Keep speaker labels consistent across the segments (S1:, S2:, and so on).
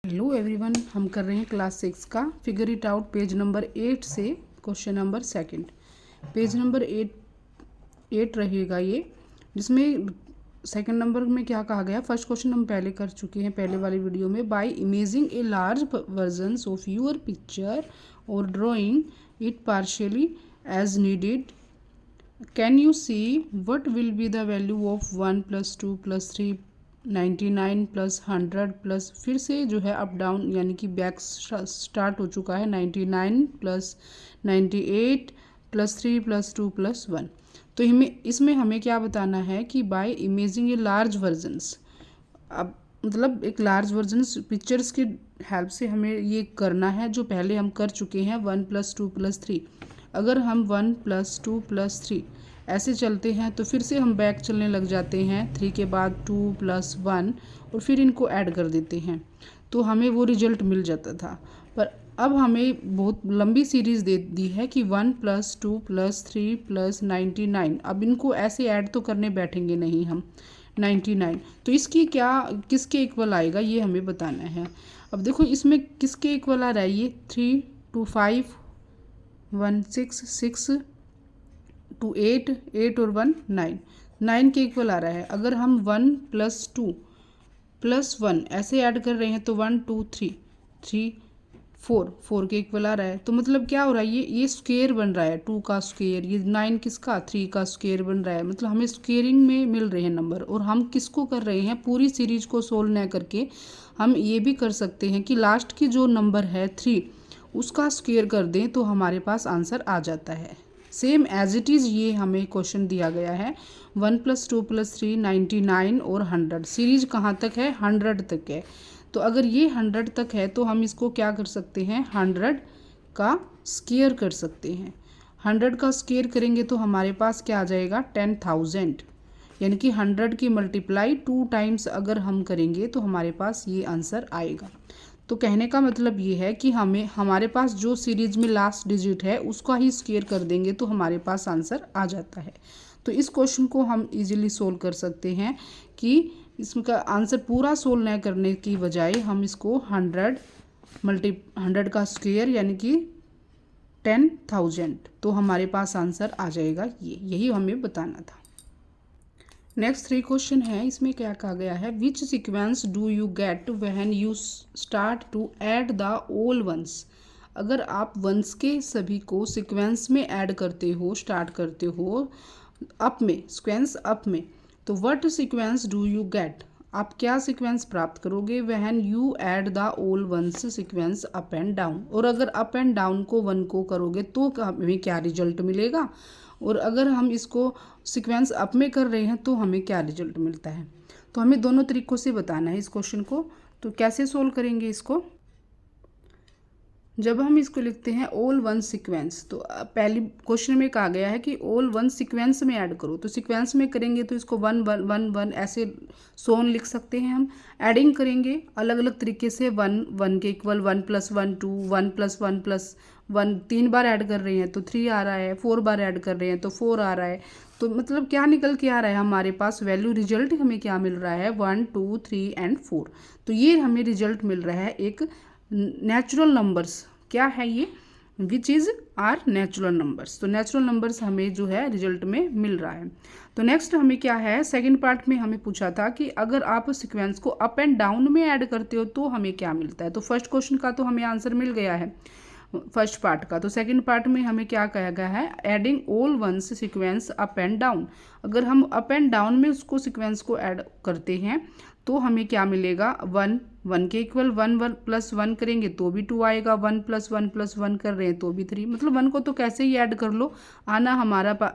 S1: Hello everyone, हम कर रहे हैं क्लास 6 का figure it out page number 8 से क्वेश्चन नंबर 2। पेज नंबर 8 रहेगा ये, जिसमें सेकंड नंबर में क्या कहा गया। फर्स्ट क्वेश्चन हम पहले कर चुके हैं पहले वाली वीडियो में। By imaging a large version of your picture और drawing it partially as needed, can you see what will be the value of 1 + 2 + 3 99 + 100 plus फिर से जो है अप डाउन यानी कि बैक स्टार्ट हो चुका है 99 + 98 + 3 + 2 + 1। तो इसमें हमें क्या बताना है कि by imaging a large versions, अब मतलब एक लार्ज वर्जन्स पिक्चर्स की हेल्प से हमें ये करना है जो पहले हम कर चुके हैं 1 + 2 + 3। अगर हम 1 + 2 + 3 ऐसे चलते हैं तो फिर से हम बैक चलने लग जाते हैं 3 के बाद 2 + 1 और फिर इनको ऐड कर देते हैं तो हमें वो रिजल्ट मिल जाता था। पर अब हमें बहुत लंबी सीरीज़ दे दी है कि 1 + 2 + 3 + 99। अब इनको ऐसे ऐड तो करने बैठेंगे नहीं हम 99, तो इसकी क्या किसके इक्वल आएगा ये हमें बताना है। अब देखो इसमें किसके इक्वल आ रहा है, ये 3 2 5 1 6 6 2 8 8 और 1 9 9 के इक्वल आ रहा है। अगर हम 1 + 2 + 1 ऐसे ऐड कर रहे हैं तो 1 2 3 3 4 4 के इक्वल आ रहा है। तो मतलब क्या हो रहा है, ये स्क्वायर बन रहा है, 2 का स्क्वायर, ये 9 किसका 3 का स्क्वायर बन रहा है। मतलब हमें स्क्वेयरिंग में मिल रहे हैं नंबर। और हम किसको कर रहे हैं, पूरी सीरीज को सोल्व न करके हम ये भी कर सकते हैं कि लास्ट की जो नंबर है 3 उसका स्क्वायर कर दें तो हमारे पास आंसर आ जाता है। सेम एज इट इज़ ये हमें क्वेश्चन दिया गया है 1 + 2 + 3 99 और 100। सीरीज कहाँ तक है, 100 तक है। तो अगर ये 100 तक है तो हम इसको क्या कर सकते हैं, 100 का स्क्वायर कर सकते हैं। 100 का स्क्वायर करेंगे तो हमारे पास क्या आ जाएगा 10,000, यानी कि 100 की मल्टीप्लाई 2 टाइम्स अगर हम करेंगे तो हमारे पास ये आंसर आएगा। तो कहने का मतलब ये है कि हमारे पास जो सीरीज में लास्ट डिजिट है उसका ही स्क्वायर कर देंगे तो हमारे पास आंसर आ जाता है। तो इस क्वेश्चन को हम इजीली सोल्व कर सकते हैं कि इसका आंसर पूरा सोल्व न करने की बजाय हम इसको 100 का स्क्वायर यानी कि 10,000, तो हमारे पास आंसर आ जाएगा। यही हमें बताना था। नेक्स्ट 3 क्वेश्चन है, इसमें क्या कहा गया है, which sequence do you get when you start to add the all once. अगर आप वंस के सभी को सिक्वेंस में ऐड करते हो, स्टार्ट करते हो अप में, सिक्वेंस अप में, तो what sequence do you get, आप क्या सीक्वेंस प्राप्त करोगे when you add the all ones sequence up and down. और अगर अप एंड डाउन को 1 को करोगे तो हमें क्या रिजल्ट मिलेगा, और अगर हम इसको सीक्वेंस अप में कर रहे हैं तो हमें क्या रिजल्ट मिलता है। तो हमें दोनों तरीक़ों से बताना है इस क्वेश्चन को। तो कैसे सोल्व करेंगे इसको, जब हम इसको लिखते हैं ऑल वन सीक्वेंस, तो पहली क्वेश्चन में कहा गया है कि ऑल वन सीक्वेंस में ऐड करो। तो सीक्वेंस में करेंगे तो इसको 1 1 1 1 ऐसे सोन लिख सकते हैं हम। ऐडिंग करेंगे अलग अलग तरीके से, 1 1 के इक्वल 1 + 1 2 1 + 1 + 1 3 बार ऐड कर रहे हैं तो 3 आ रहा है, 4 बार ऐड कर रहे हैं तो 4 आ रहा है। तो मतलब क्या निकल के आ रहा है हमारे पास वैल्यू, रिजल्ट हमें क्या मिल रहा है 1 2 3 एंड 4। तो ये हमें रिजल्ट मिल रहा है एक नेचुरल नंबर्स। क्या है ये, which is are natural numbers. तो नेचुरल नंबर्स हमें जो है रिजल्ट में मिल रहा है। तो नेक्स्ट हमें क्या है, सेकंड पार्ट में हमें पूछा था कि अगर आप सीक्वेंस को अप एंड डाउन में ऐड करते हो तो हमें क्या मिलता है। तो फर्स्ट क्वेश्चन का तो हमें आंसर मिल गया है फर्स्ट पार्ट का। तो सेकंड पार्ट में हमें क्या कहा गया है, adding all ones sequence up and down. अगर हम अप एंड डाउन में उसको सीक्वेंस को ऐड करते हैं तो हमें क्या मिलेगा, 1 1 के इक्वल 1 1 + 1 करेंगे तो भी 2 आएगा, 1 + 1 + 1 कर रहे हैं तो भी 3। मतलब 1 को तो कैसे ही ऐड कर लो, आना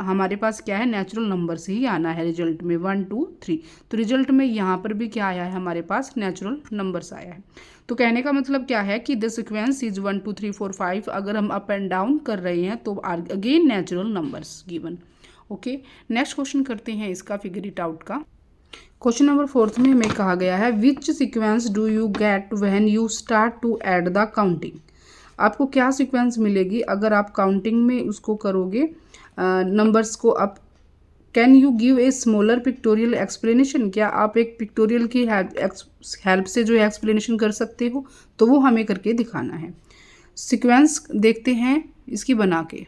S1: हमारे पास क्या है, नेचुरल नंबर से ही आना है रिजल्ट में 1 2 3। तो रिजल्ट में यहाँ पर भी क्या आया है, हमारे पास नेचुरल नंबर्स आया है। तो कहने का मतलब क्या है कि द सिक्वेंस इज 1 2 3 4 5। अगर हम अप एंड डाउन कर रहे हैं तो again natural numbers given. Okay, next question करते हैं इसका फिगर इट आउट का। क्वेश्चन नंबर 4 में हमें कहा गया है, which sequence do you get when you start to add the counting. आपको क्या सीक्वेंस मिलेगी अगर आप काउंटिंग में उसको करोगे, नंबर्स को up can you give a smaller pictorial explanation, क्या आप एक पिक्टोरियल की हेल्प से जो है एक्सप्लेनेशन कर सकते हो, तो वो हमें करके दिखाना है। सीक्वेंस देखते हैं इसकी बना के।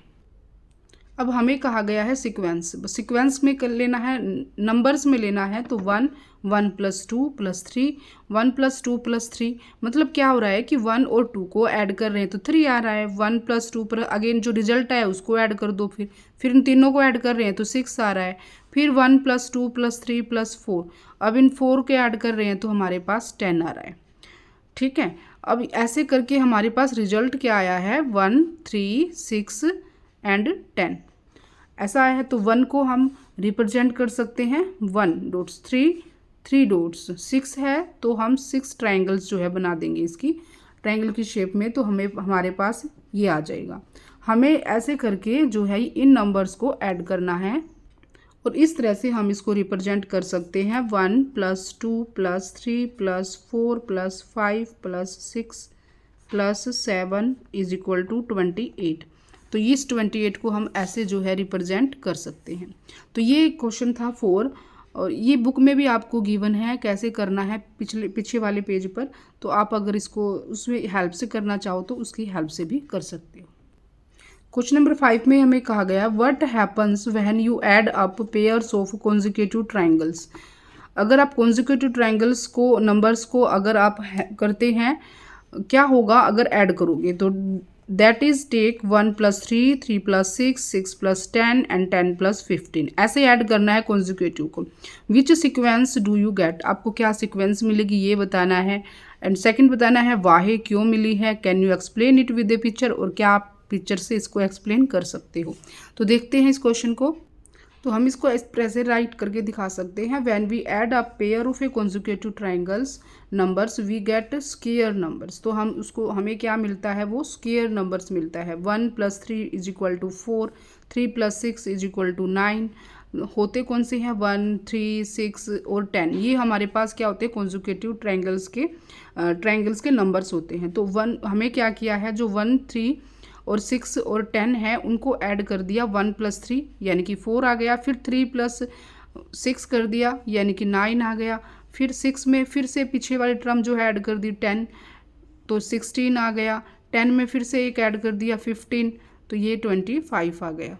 S1: अब हमें कहा गया है सीक्वेंस में कर लेना है, नंबर्स में लेना है, तो 1 1 + 2 + 3 1 + 2 + 3, मतलब क्या हो रहा है कि 1 और 2 को ऐड कर रहे हैं तो 3 आ रहा है। 1 + 2 पर अगेन जो रिजल्ट है उसको ऐड कर दो, फिर इन तीनों को ऐड कर रहे हैं तो 6 आ रहा है। फिर 1 + 2 + 3 + 4, अब इन 4 के ऐड कर रहे हैं तो हमारे पास 10 आ रहा है। ठीक है, अब ऐसे करके हमारे पास रिजल्ट क्या आया है, 1 3 6 एंड 10 ऐसा आया है। तो 1 को हम रिप्रेजेंट कर सकते हैं 1 डॉट्स 3 डॉट्स 6 है तो हम 6 ट्रायंगल्स जो है बना देंगे इसकी ट्रायंगल की शेप में, तो हमारे पास ये आ जाएगा। हमें ऐसे करके जो है इन नंबर्स को ऐड करना है और इस तरह से हम इसको रिप्रेजेंट कर सकते हैं 1 + 2 + 3 + 4 + 5 + 6 + 7 = 28। तो इस 28 को हम ऐसे जो है रिप्रेजेंट कर सकते हैं। तो ये क्वेश्चन था 4 और ये बुक में भी आपको गिवन है कैसे करना है पीछे वाले पेज पर, तो आप अगर इसको उसमें हेल्प से करना चाहो तो उसकी हेल्प से भी कर सकते हो। क्वेश्चन नंबर 5 में हमें कहा गया what happens when you add up pairs of consecutive triangles. अगर आप कॉन्जिक्यूटिव ट्रायंगल्स को नंबर्स को अगर आप करते हैं, क्या होगा अगर ऐड करोगे, तो दैट इज टेक 1 + 3 3 + 6 6 + 10 एंड 10 + 15 ऐसे ऐड करना है कॉन्जिक्यूटिव को। विच सीक्वेंस डू यू गेट, आपको क्या सीक्वेंस मिलेगी ये बताना है। एंड सेकंड बताना है वाहे क्यों मिली है, can you explain it with A picture, और क्या आप पिक्चर से इसको एक्सप्लेन कर सकते हो। तो देखते हैं इस क्वेश्चन को। तो हम इसको इस तरह से राइट करके दिखा सकते हैं, when we add a pair of a consecutive triangles numbers we get square numbers. तो हमें क्या मिलता है, वो स्क्वायर नंबर्स मिलता है। 1 + 3 = 4, 3 + 6 = 9। होते कौन से हैं, 1 3 6 और 10, ये हमारे पास क्या होते हैं कॉन्जिक्यूटिव ट्रायंगल्स के नंबर्स होते हैं। तो हमें क्या किया है, जो 1 3 और 6 और 10 है उनको ऐड कर दिया, 1 + 3 यानी कि 4 आ गया, फिर 3 + 6 कर दिया यानी कि 9 आ गया, फिर 6 में फिर से पीछे वाली टर्म जो है ऐड कर दी 10 तो 16 आ गया, 10 में फिर से एक ऐड कर दिया 15 तो ये 25 आ गया।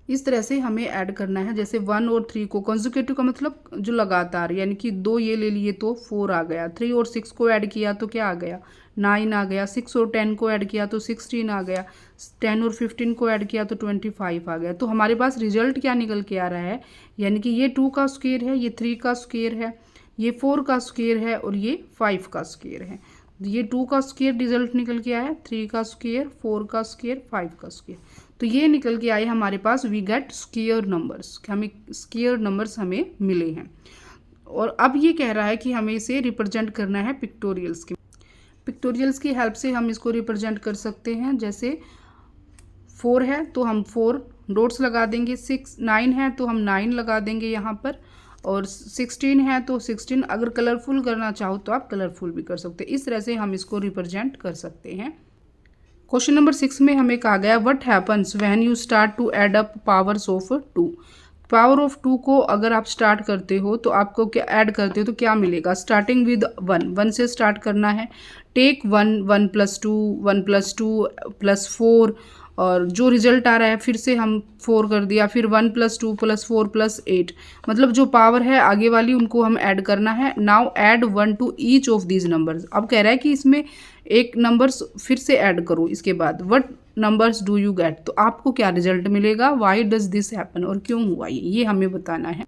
S1: इस तरह से हमें ऐड करना है, जैसे 1 और 3 को कॉन्जिक्यूटिव का मतलब जो लगातार, यानी कि 2 ये ले लिए तो 4 आ गया, 3 और 6 को ऐड किया तो क्या आ गया 9 आ गया, 6 और 10 को ऐड किया तो 16 आ गया, 10 और 15 को ऐड किया तो 25 आ गया। तो हमारे पास रिजल्ट क्या निकल के आ रहा है, यानी कि ये 2 का स्क्वायर है, ये 3 का स्क्वायर है, ये 4 का स्क्वायर है और ये 5 का स्क्वायर है। ये 2 का स्क्वायर रिजल्ट निकल के आया, 3 का स्क्वायर, 4 का स्क्वायर, 5 का स्क्वायर, तो ये निकल के आए हमारे पास वी गेट स्क्वायर नंबर्स, हमें स्क्वायर नंबर्स हमें मिले हैं। और अब ये कह रहा है कि हमें इसे रिप्रेजेंट करना है पिक्टोरियल्स की हेल्प से हम इसको रिप्रेजेंट कर सकते हैं। जैसे 4 है तो हम 4 डॉट्स लगा देंगे, 9 है तो हम 9 लगा देंगे यहाँ पर, और 16 है तो 16, अगर कलरफुल करना चाहो तो आप कलरफुल भी कर सकते हैं। इस तरह से हम इसको रिप्रेजेंट कर सकते हैं। क्वेश्चन नंबर 6 में हमें कहा गया what happens when you start to add up powers of 2। Power of 2 को अगर आप स्टार्ट करते हो तो आपको क्या ऐड करते हो तो क्या मिलेगा, स्टार्टिंग विद 1 से स्टार्ट करना है। टेक 1 1 + 2 1 + 2 + 4, और जो रिजल्ट आ रहा है फिर से हम 4 कर दिया, फिर 1 + 2 + 4 + 8, मतलब जो पावर है आगे वाली उनको हम ऐड करना है। Now add 1 to each of these numbers. अब कह रहा है कि इसमें एक नंबर्स फिर से ऐड करो इसके बाद, what numbers do you gate, तो आपको क्या रिजल्ट मिलेगा, वाई डज दिस हैपन, और क्यों हुआ ये हमें बताना है।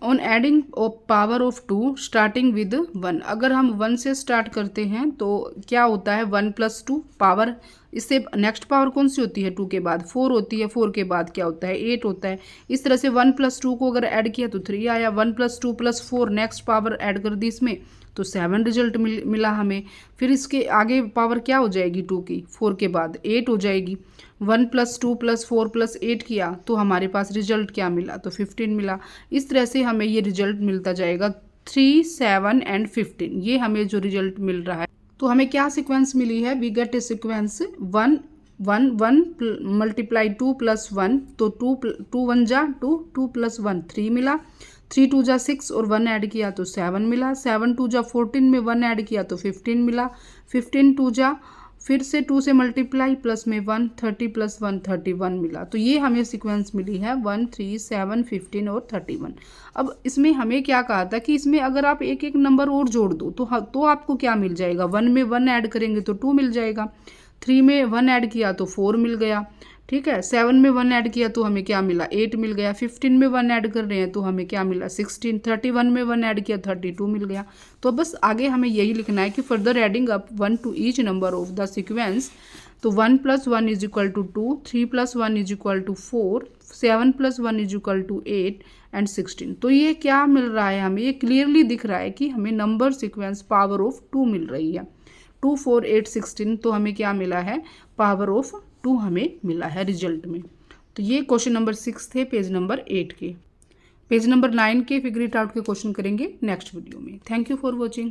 S1: On adding of power of 2 starting with 1, अगर हम 1 से स्टार्ट करते हैं तो क्या होता है 1 + 2 पावर, इससे नेक्स्ट पावर कौन सी होती है 2 के बाद 4 होती है, 4 के बाद क्या होता है 8 होता है। इस तरह से 1 + 2 को अगर ऐड किया तो 3 आया, 1 + 2 + 4 नेक्स्ट पावर ऐड कर दी इसमें तो 7 रिजल्ट मिला हमें। फिर इसके आगे पावर क्या हो जाएगी 2 की, 4 के बाद 8 हो जाएगी। 1 + 2 + 4 + 8 किया तो हमारे पास रिजल्ट क्या मिला, तो 15 मिला। इस तरह से हमें ये रिजल्ट मिलता जाएगा 3 7 एंड 15, ये हमें जो रिजल्ट मिल रहा है। तो हमें क्या सीक्वेंस मिली है, we get a sequence 1 one multiply 2 plus 1, तो 2 1 जा 2, 2 प्लस 1 3 मिला, 3 2 जा 6 और 1 ऐड किया तो 7 मिला, 7 2 जा 14 में 1 ऐड किया तो 15 मिला, 15 2 जा फिर से 2 से मल्टीप्लाई प्लस में 1, 30 प्लस 1 31 मिला। तो ये हमें सीक्वेंस मिली है 1 3 7 15 और 31। अब इसमें हमें क्या कहा था कि इसमें अगर आप एक एक नंबर और जोड़ दो तो आपको क्या मिल जाएगा, 1 में 1 ऐड करेंगे तो 2 मिल जाएगा, 3 में 1 ऐड किया तो 4 मिल गया, ठीक है, 7 में 1 ऐड किया तो हमें क्या मिला 8 मिल गया, 15 में 1 ऐड कर रहे हैं तो हमें क्या मिला 16, 31 में 1 ऐड किया 32 मिल गया। तो बस आगे हमें यही लिखना है कि further adding up 1 to each number of the sequence, तो 1 + 1 is equal to 2, 3 + 1 is equal to 4, 7 + 1 is equal to 8 and 16। तो ये क्या मिल रहा है हमें, ये क्लियरली दिख रहा है कि हमें नंबर सीक्वेंस पावर ऑफ 2 मिल रही है, 2 4 8 16। तो हमें क्या मिला है, पावर ऑफ 2 हमें मिला है रिजल्ट में। तो ये क्वेश्चन नंबर 6 थे पेज नंबर 8 के। पेज नंबर 9 के फिगर इट आउट के क्वेश्चन करेंगे नेक्स्ट वीडियो में। Thank you for watching.